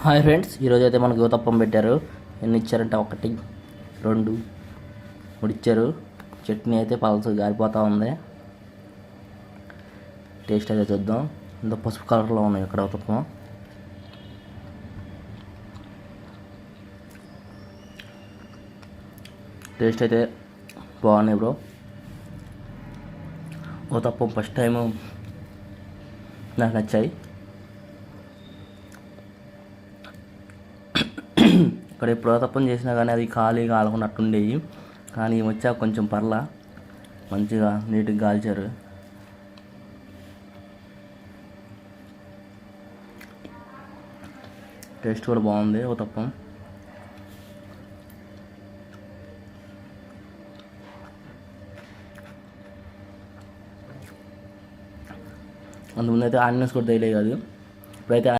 Hi friends, ఈరోజు అయితే మనకు ఊతప్పం పెట్టారు. ఎన్ని ఇచ్చారంటే 1 2 3 ఇచ్చారు. చట్నీ అయితే పలసగా గారిపోతూ ఉంది. టేస్ట్ అయితే చూద్దాం. ఇంత పసుపు కలర్లో ఉన్నాయి ఇక్కడ ఊతప్పం. టేస్ట్ అయితే బాగున్నాయి బ్రో. ఊతప్పం ఫస్ట్ టైం నాకు నచ్చాయి. ఇక్కడ ఎప్పుడు ఊతప్పం చేసినా కానీ అది ఖాళీ కాలకున్నట్టుండేవి, కానీ వచ్చాక కొంచెం పర్లా మంచిగా నీట్గా కాల్చారు. టేస్ట్ కూడా బాగుంది ఊతప్పం. అందుముందు అయితే ఆనియన్స్ కూడా తెలియదు కాదు, ఇప్పుడైతే